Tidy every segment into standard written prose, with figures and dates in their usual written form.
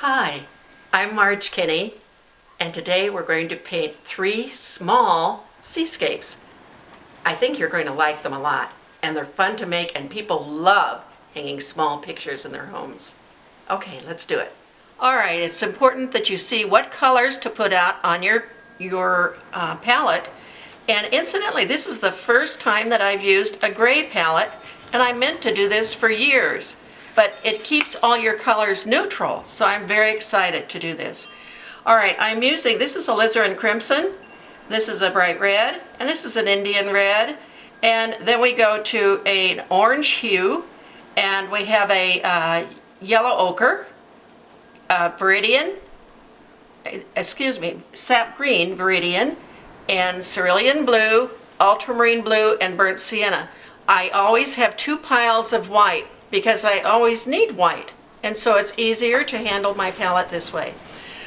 Hi, I'm Marge Kinney, and today we're going to paint 3 small seascapes. I think you're going to like them a lot, and they're fun to make, and people love hanging small pictures in their homes. Okay, let's do it. All right, it's important that you see what colors to put out on your palette. And incidentally, this is the first time that I've used a gray palette, and I meant to do this for years. But it keeps all your colors neutral, so I'm very excited to do this. All right, I'm using, this is alizarin crimson, this is a bright red, and this is an Indian red. And then we go to an orange hue, and we have a yellow ochre, viridian, sap green viridian, and cerulean blue, ultramarine blue, and burnt sienna. I always have 2 piles of white, because I always need white, and so it's easier to handle my palette this way.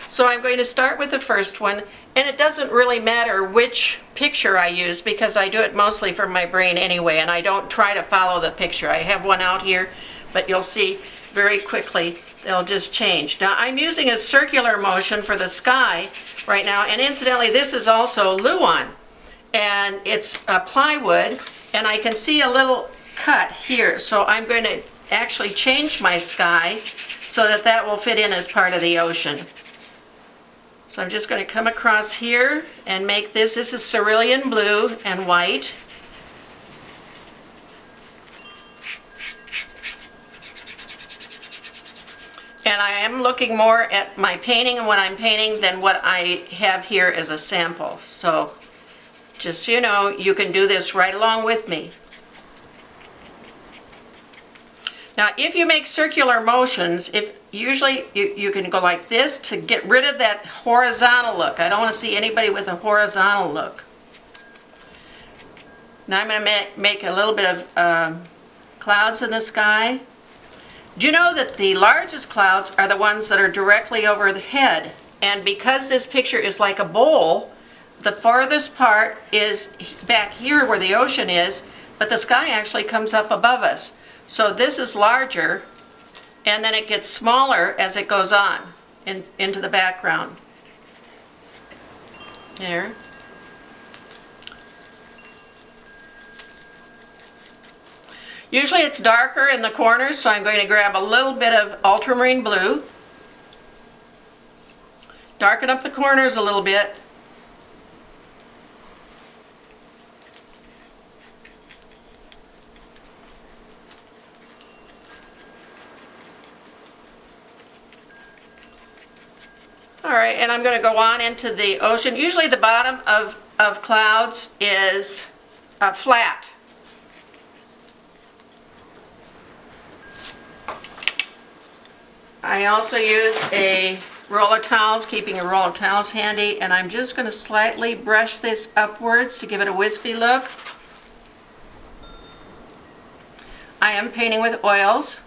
So I'm going to start with the first one, and it doesn't really matter which picture I use because I do it mostly from my brain anyway, and I don't try to follow the picture. I have one out here, but you'll see very quickly they'll just change. Now I'm using a circular motion for the sky right now, and incidentally this is also luan, and it's plywood, and I can see a little cut here, so I'm going to actually change my sky so that that will fit in as part of the ocean. So I'm just going to come across here and make this is cerulean blue and white. And I am looking more at my painting and what I'm painting than what I have here as a sample. So just so you know, you can do this right along with me. Now, if you make circular motions, usually you can go like this to get rid of that horizontal look. I don't want to see anybody with a horizontal look. Now I'm going to make a little bit of clouds in the sky. Do you know that the largest clouds are the ones that are directly overhead? And because this picture is like a bowl, the farthest part is back here where the ocean is, but the sky actually comes up above us. So this is larger, and then it gets smaller as it goes on into the background. There. Usually it's darker in the corners, so I'm going to grab a little bit of ultramarine blue, darken up the corners a little bit, all right, and I'm going to go on into the ocean. Usually the bottom of clouds is flat. I also use a roll of towels, keeping a roll of towels handy, and I'm just going to slightly brush this upwards to give it a wispy look. I am painting with oils.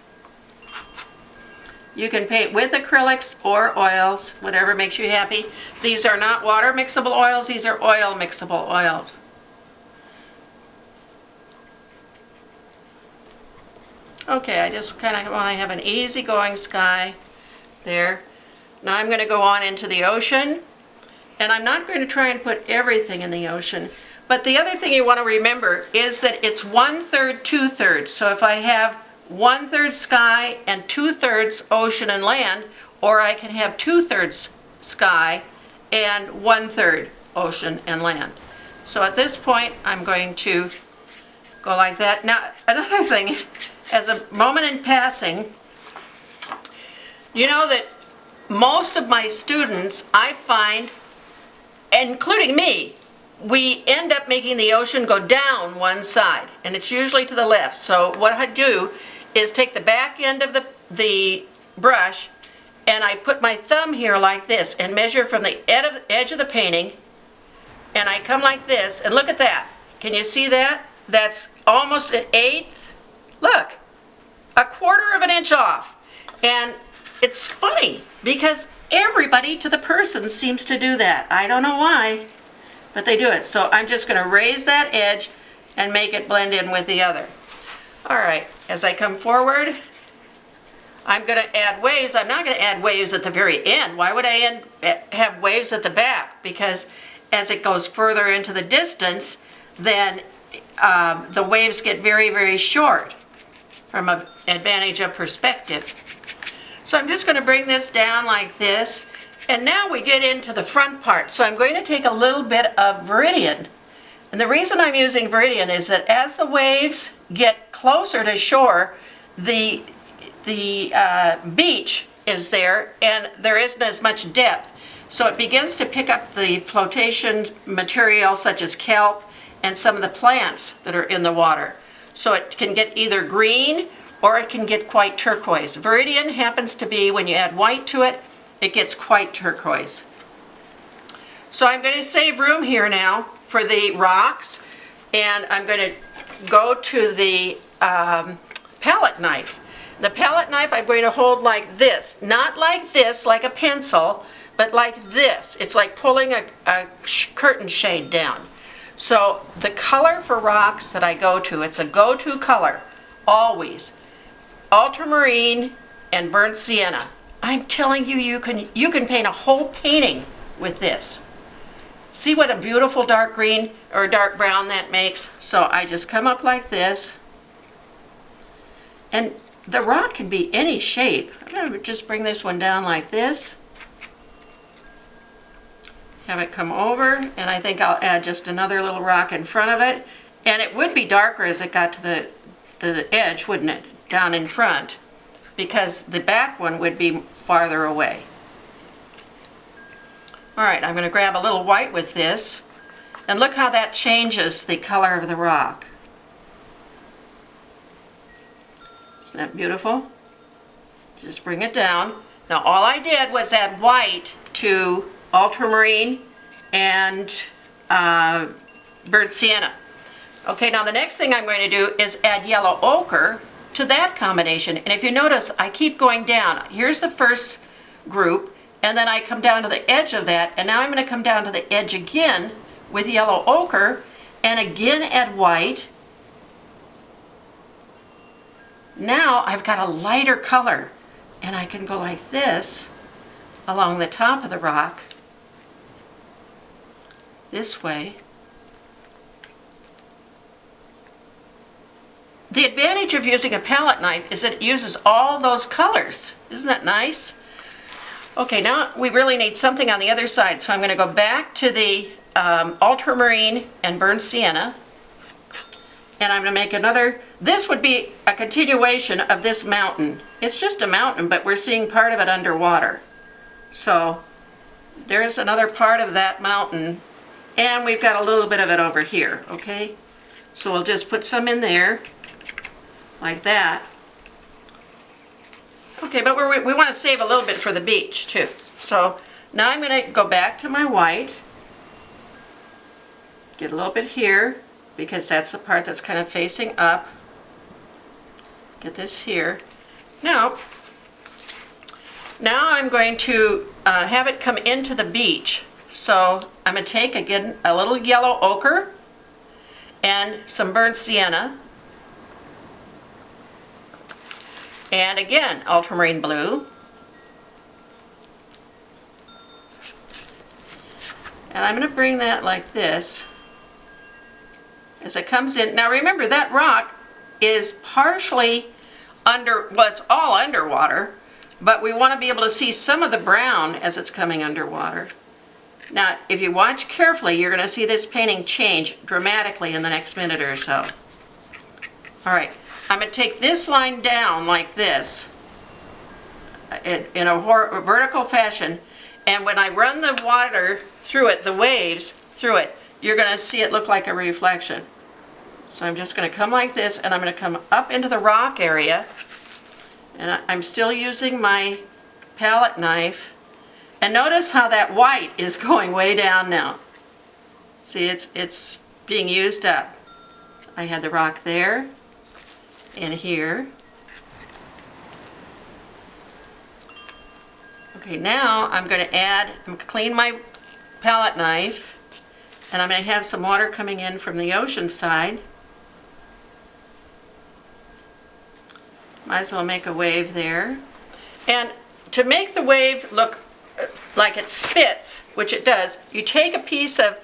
You can paint with acrylics or oils, whatever makes you happy. These are not water mixable oils, these are oil mixable oils. Okay, I just kind of want to have an easygoing sky there. Now I'm going to go on into the ocean, and I'm not going to try and put everything in the ocean. But the other thing you want to remember is that it's 1/3, 2/3. So if I have 1/3 sky and 2/3 ocean and land, or I can have 2/3 sky and 1/3 ocean and land. So at this point I'm going to go like that. Now another thing, as a moment in passing, you know that most of my students, I find, including me, we end up making the ocean go down one side, and it's usually to the left. So what I do is take the back end of the brush, and I put my thumb here like this and measure from the edge of the painting, and I come like this, and look at that. Can you see that? That's almost 1/8. Look, 1/4 of an inch off. And it's funny because everybody to the person seems to do that. I don't know why, but they do it. So I'm just going to raise that edge and make it blend in with the other. All right, as I come forward, I'm going to add waves. I'm not going to add waves at the very end. Why would I have waves at the back? Because as it goes further into the distance, then the waves get very, very short from an advantage of perspective. So I'm just going to bring this down like this. And now we get into the front part. So I'm going to take a little bit of Veridian. And the reason I'm using Veridian is that as the waves get closer to shore, the beach is there and there isn't as much depth. So it begins to pick up the flotation material such as kelp and some of the plants that are in the water. So it can get either green or it can get quite turquoise. Veridian happens to be, when you add white to it, it gets quite turquoise. So I'm going to save room here now for the rocks, and I'm going to go to the palette knife. The palette knife I'm going to hold like this, not like this, like a pencil, but like this. It's like pulling a curtain shade down. So the color for rocks that I go to, it's a go-to color, always. Ultramarine and burnt sienna. I'm telling you, you can paint a whole painting with this. See what a beautiful dark green or dark brown that makes? So I just come up like this. And the rock can be any shape. I'm going to just bring this one down like this. Have it come over, and I think I'll add just another little rock in front of it. And it would be darker as it got to the edge, wouldn't it? Down in front, because the back one would be farther away. All right, I'm going to grab a little white with this, and look how that changes the color of the rock. Isn't that beautiful? Just bring it down. Now all I did was add white to ultramarine and burnt sienna. Okay, now the next thing I'm going to do is add yellow ochre to that combination. And if you notice, I keep going down. Here's the first group, and then I come down to the edge of that, and now I'm going to come down to the edge again with yellow ochre, and again add white. Now I've got a lighter color, and I can go like this along the top of the rock, this way. The advantage of using a palette knife is that it uses all those colors. Isn't that nice? Okay, now we really need something on the other side, so I'm going to go back to the ultramarine and burnt sienna, and I'm going to make another. This would be a continuation of this mountain. It's just a mountain, but we're seeing part of it underwater. So there's another part of that mountain, and we've got a little bit of it over here, okay? So we'll just put some in there, like that. Okay, but we want to save a little bit for the beach too. So now I'm going to go back to my white, get a little bit here, because that's the part that's kind of facing up. Get this here. Now I'm going to have it come into the beach. So I'm going to take, again, a little yellow ochre and some burnt sienna. And again, ultramarine blue. And I'm going to bring that like this as it comes in. Now remember, that rock is partially under, well, it's all underwater, but we want to be able to see some of the brown as it's coming underwater. Now, if you watch carefully, you're going to see this painting change dramatically in the next minute or so. All right, I'm going to take this line down like this in a vertical fashion, and when I run the water through it, the waves through it, you're going to see it look like a reflection. So I'm just going to come like this, and I'm going to come up into the rock area, and I'm still using my palette knife. And notice how that white is going way down now. See, it's being used up. I had the rock there and here. Okay, now I'm going to clean my palette knife, and I'm going to have some water coming in from the ocean side. Might as well make a wave there. And to make the wave look like it spits, which it does, you take a piece of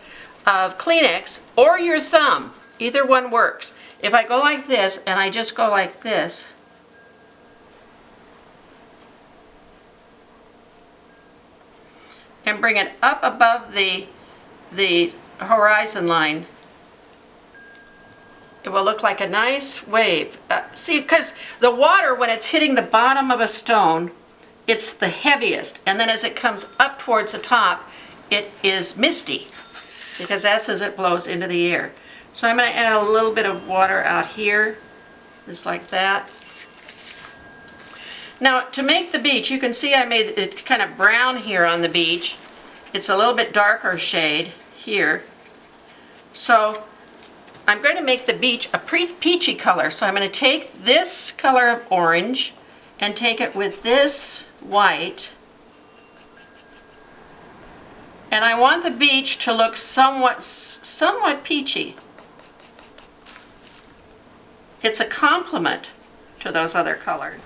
Kleenex or your thumb. Either one works. If I go like this and I just go like this, and bring it up above the horizon line, it will look like a nice wave. See, because the water, when it's hitting the bottom of a stone, it's the heaviest, and then as it comes up towards the top, it is misty, because that's as it blows into the air. So I'm going to add a little bit of water out here, just like that. Now, to make the beach, you can see I made it kind of brown here on the beach. It's a little bit darker shade here. So I'm going to make the beach a peachy color. So I'm going to take this color of orange and take it with this white. And I want the beach to look somewhat peachy. It's a complement to those other colors.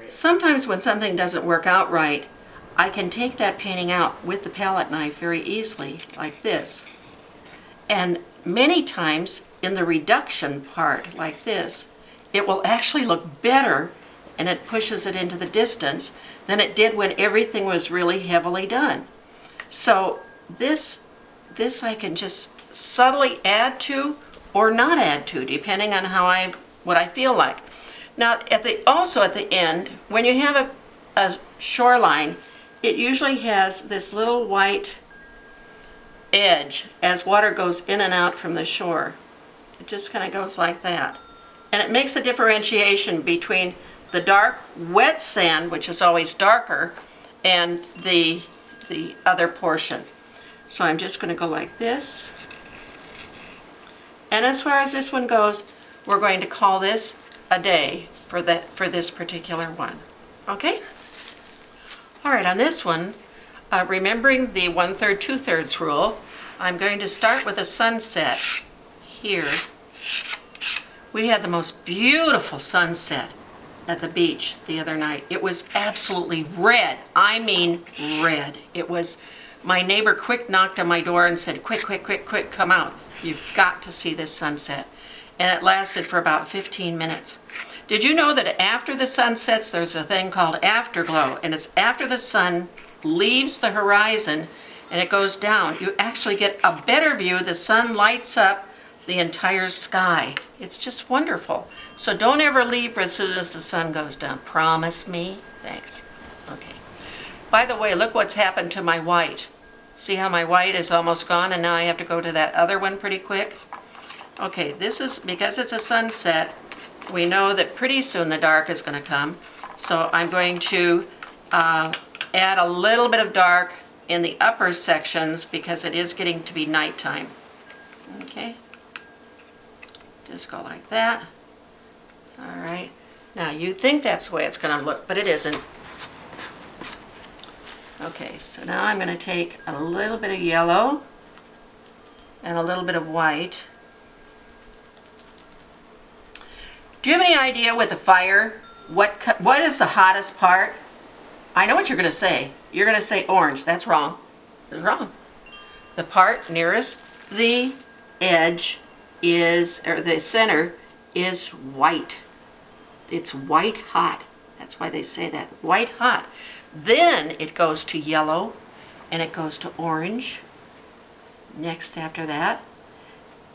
Sometimes when something doesn't work out right, I can take that painting out with the palette knife very easily, like this. And many times in the reduction part, like this, it will actually look better, and it pushes it into the distance, than it did when everything was really heavily done. So this I can just subtly add to or not add to, depending on what I feel like. Now, also at the end, when you have a shoreline, it usually has this little white edge as water goes in and out from the shore. It just kind of goes like that. And it makes a differentiation between the dark, wet sand, which is always darker, and the other portion. So I'm just going to go like this. And as far as this one goes, we're going to call this a day for this particular one. Okay? All right, on this one, remembering the 1/3, 2/3 rule, I'm going to start with a sunset here. We had the most beautiful sunset at the beach the other night. It was absolutely red. I mean red. It was, my neighbor quick knocked on my door and said, quick, quick, quick, quick, come out. You've got to see this sunset. And it lasted for about 15 minutes. Did you know that after the sun sets, there's a thing called afterglow, and it's after the sun leaves the horizon and it goes down. You actually get a better view. The sun lights up the entire sky. It's just wonderful. So don't ever leave as soon as the sun goes down. Promise me? Thanks. Okay. By the way, look what's happened to my white. See how my white is almost gone, and now I have to go to that other one pretty quick? Okay, this is, because it's a sunset, we know that pretty soon the dark is going to come. So I'm going to add a little bit of dark in the upper sections because it is getting to be nighttime. Okay, just go like that. All right, now you'd think that's the way it's going to look, but it isn't. Okay, so now I'm going to take a little bit of yellow and a little bit of white. Do you have any idea with the fire, what is the hottest part? I know what you're going to say. You're going to say orange. That's wrong. That's wrong. The part nearest the edge is, or the center, is white. It's white hot. That's why they say that. White hot. Then it goes to yellow, and it goes to orange next after that,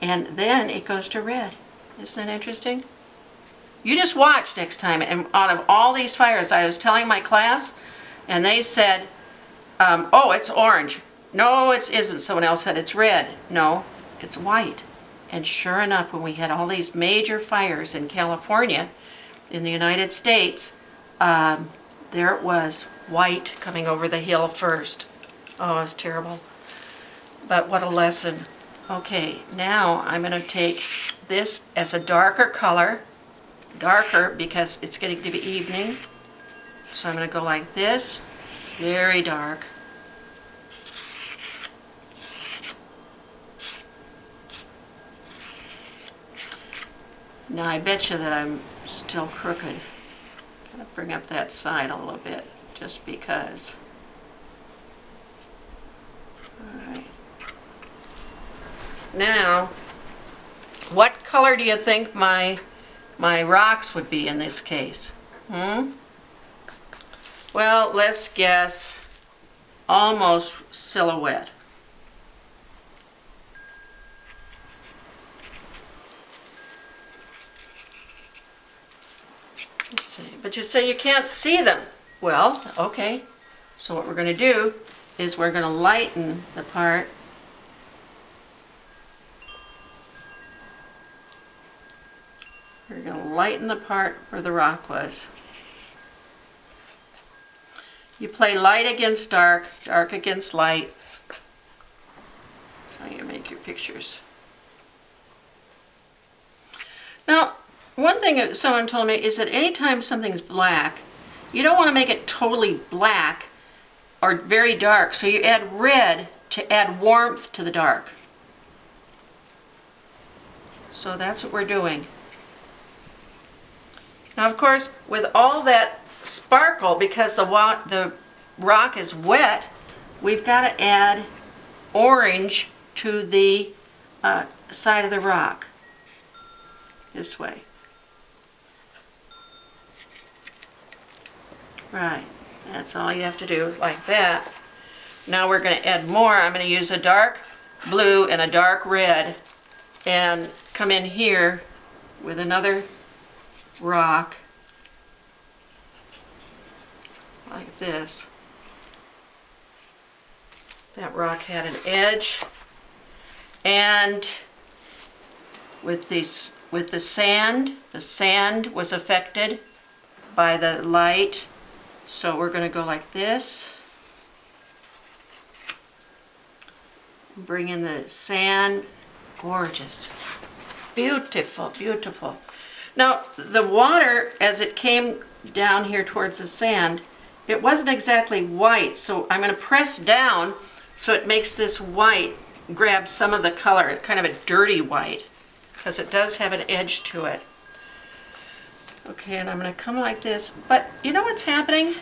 and then it goes to red. Isn't that interesting? You just watch next time, and out of all these fires, I was telling my class, and they said, oh, it's orange. No, it isn't. Someone else said it's red. No, it's white. And sure enough, when we had all these major fires in California, in the United States, there it was, white coming over the hill first. Oh, it was terrible. But what a lesson. Okay, now I'm going to take this as a darker color, darker because it's getting to be evening. So I'm going to go like this, very dark. Now I bet you that I'm still crooked. I'm going to bring up that side a little bit, just because. All right. Now, what color do you think my rocks would be in this case? Well, let's guess almost silhouette. Let's see. But you say you can't see them. Well, okay. So what we're going to do is we're going to lighten the part. We're going to lighten the part where the rock was. You play light against dark, dark against light. That's how you make your pictures. Now, one thing that someone told me is that anytime something's black, you don't want to make it totally black or very dark, so you add red to add warmth to the dark. So that's what we're doing. Now, of course, with all that sparkle, because the rock is wet, we've got to add orange to the side of the rock. This way. Right. That's all you have to do, like that. Now we're going to add more. I'm going to use a dark blue and a dark red and come in here with another rock like this. That rock had an edge, and with the sand was affected by the light, so we're going to go like this. Bring in the sand. Gorgeous. Beautiful, beautiful. Now, the water, as it came down here towards the sand, it wasn't exactly white, so I'm going to press down so it makes this white grab some of the color, kind of a dirty white, because it does have an edge to it. Okay, and I'm going to come like this, but you know what's happening?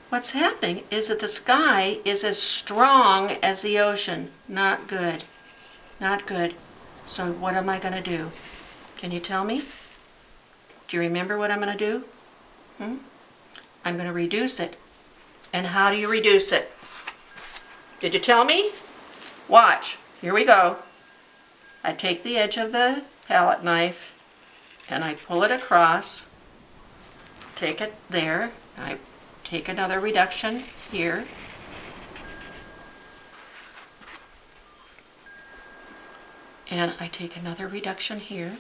What's happening is that the sky is as strong as the ocean. Not good. Not good. So what am I going to do? Can you tell me? Do you remember what I'm going to do? I'm going to reduce it. And how do you reduce it? Did you tell me? Watch. Here we go. I take the edge of the palette knife and I pull it across. Take it there. I take another reduction here. And I take another reduction here.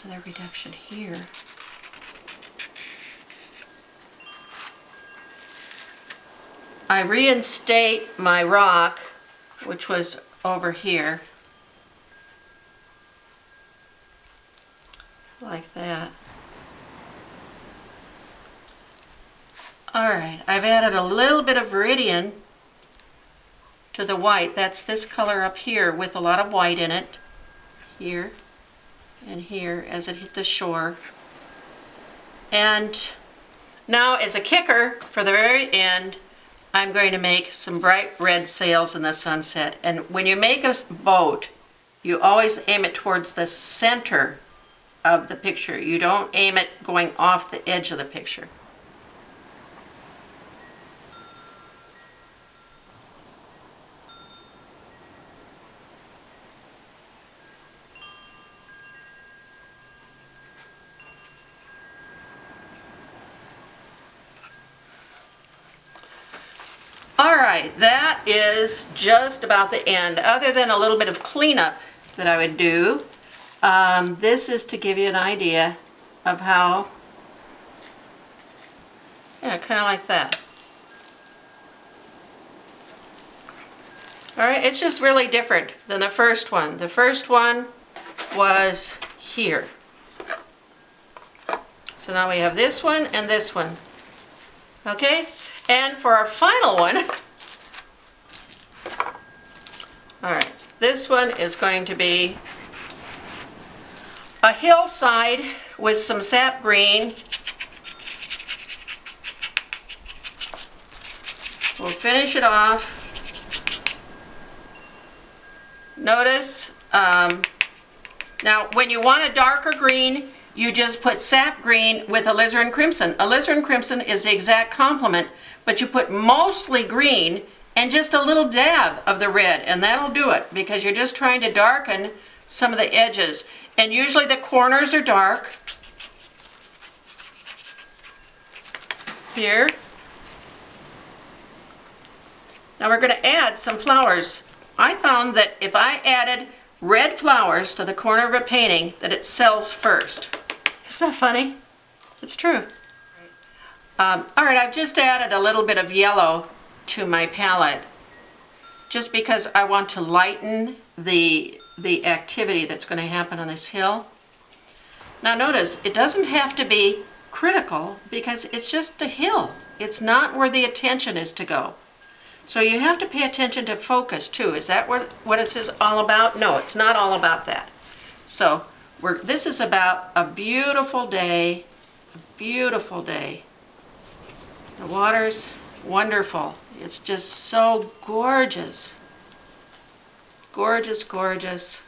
Another reduction here. I reinstate my rock, which was over here, like that. All right, I've added a little bit of viridian to the white. That's this color up here with a lot of white in it, here and here as it hit the shore. And now as a kicker for the very end, I'm going to make some bright red sails in the sunset. And when you make a boat, you always aim it towards the center of the picture. You don't aim it going off the edge of the picture. All right, that is just about the end, other than a little bit of cleanup that I would do. This is to give you an idea of how, yeah, kind of like that. All right, it's just really different than the first one. The first one was here. So now we have this one and this one. Okay, and for our final one, all right, this one is going to be a hillside with some sap green. We'll finish it off. Notice, now when you want a darker green, you just put sap green with alizarin crimson. Alizarin crimson is the exact complement, but you put mostly green and just a little dab of the red, and that'll do it, because you're just trying to darken some of the edges. And usually the corners are dark. Here. Now we're going to add some flowers. I found that if I added red flowers to the corner of a painting, that it sells first. Isn't that funny? It's true. All right, I've just added a little bit of yellow to my palette, just because I want to lighten the activity that's going to happen on this hill. Now notice, it doesn't have to be critical, because it's just a hill. It's not where the attention is to go. So you have to pay attention to focus too. Is that what this is all about? No, it's not all about that. So this is about a beautiful day, a beautiful day. The water's wonderful. It's just so gorgeous. Gorgeous, gorgeous.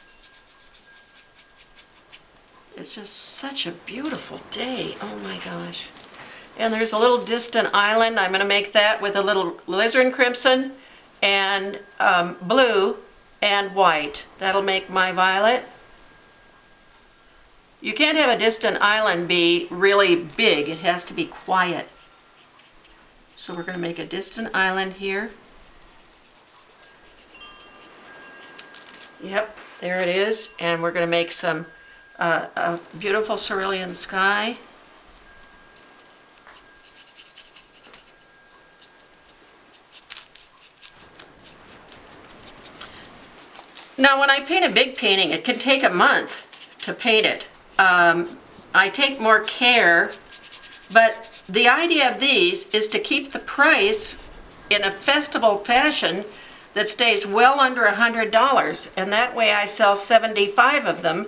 It's just such a beautiful day. Oh my gosh. And there's a little distant island. I'm going to make that with a little alizarin crimson and blue and white. That'll make my violet. You can't have a distant island be really big. It has to be quiet. So we're going to make a distant island here. Yep, there it is. And we're going to make some a beautiful cerulean sky. Now when I paint a big painting, it can take a month to paint it. I take more care, but the idea of these is to keep the price in a festival fashion that stays well under $100, and that way I sell 75 of them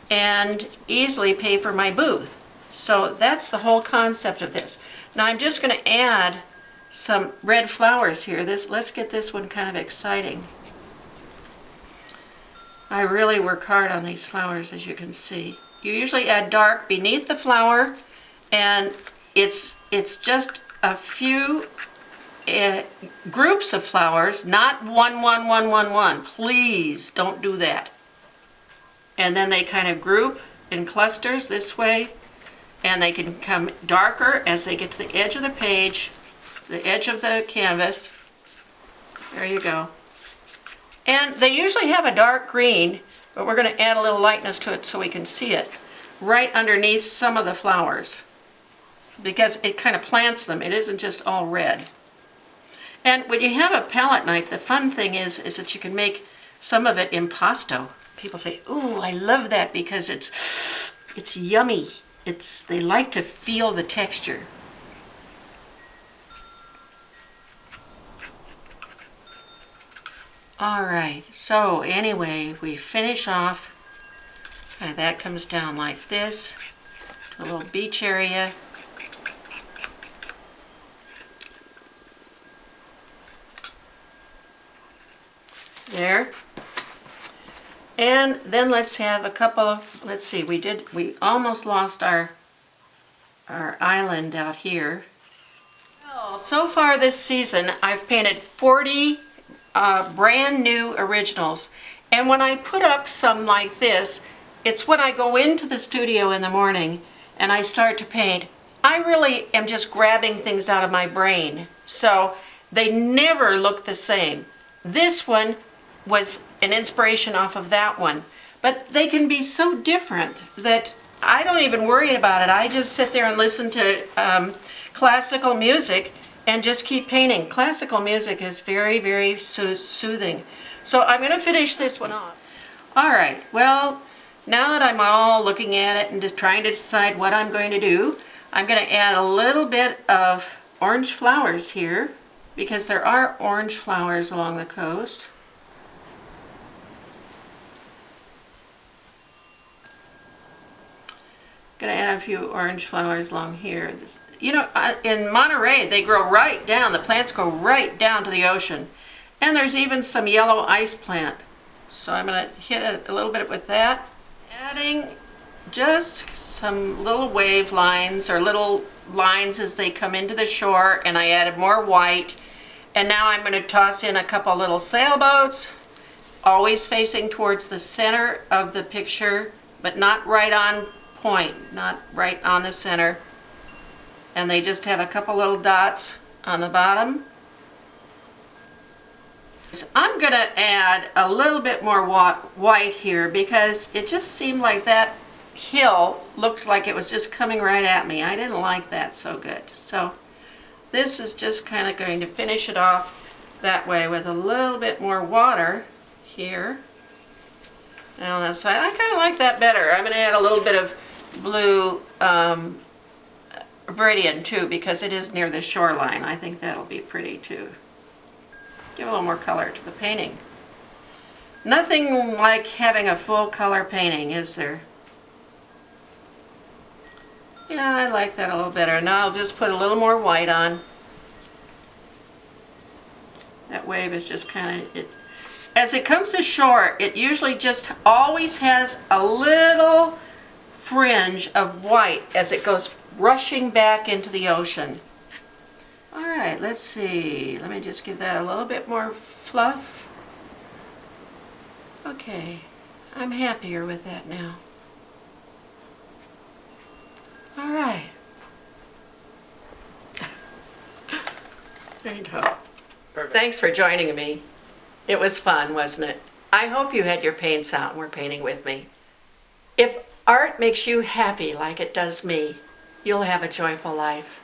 and easily pay for my booth. So that's the whole concept of this. Now I'm just going to add some red flowers here. Let's get this one kind of exciting. I really work hard on these flowers, as you can see. You usually add dark beneath the flower, and it's just a few groups of flowers, not one. Please don't do that. And then they kind of group in clusters this way, and they can come darker as they get to the edge of the page, the edge of the canvas. There you go. And they usually have a dark green, but we're going to add a little lightness to it so we can see it right underneath some of the flowers, because it kind of plants them. It isn't just all red. And when you have a palette knife, the fun thing is that you can make some of it impasto. People say, "Ooh, I love that," because it's yummy. They like to feel the texture. All right, so anyway, we finish off, that comes down like this, to a little beach area. There. And then let's have a couple of, let's see, we almost lost our island out here. Well, so far this season, I've painted 40 brand new originals. And when I put up some like this, it's when I go into the studio in the morning and I start to paint. I really am just grabbing things out of my brain. So they never look the same. This one was an inspiration off of that one. But they can be so different that I don't even worry about it. I just sit there and listen to classical music and just keep painting. Classical music is very, very soothing. So I'm going to finish this one off. All right, well, now that I'm all looking at it and just trying to decide what I'm going to do, I'm going to add a little bit of orange flowers here because there are orange flowers along the coast. Gonna add a few orange flowers along here. You know, in Monterey, they grow right down, the plants go right down to the ocean. And there's even some yellow ice plant. So I'm gonna hit it a little bit with that. Adding just some little wave lines or little lines as they come into the shore, and I added more white. And now I'm gonna toss in a couple little sailboats, always facing towards the center of the picture, but not right on point, not right on the center. And they just have a couple little dots on the bottom. So I'm going to add a little bit more white here because it just seemed like that hill looked like it was just coming right at me. I didn't like that so good. So this is just kind of going to finish it off that way with a little bit more water here. And on that side, I kind of like that better. I'm going to add a little bit of blue Viridian too because it is near the shoreline. I think that'll be pretty too. Give a little more color to the painting. Nothing like having a full color painting, is there? Yeah, I like that a little better. Now I'll just put a little more white on. That wave is just kind of, as it comes to shore, it usually just always has a little fringe of white as it goes rushing back into the ocean. All right, let's see. Let me just give that a little bit more fluff. Okay, I'm happier with that now. All right. There you go. Perfect. Thanks for joining me. It was fun, wasn't it? I hope you had your paints out and were painting with me. If art makes you happy like it does me, you'll have a joyful life.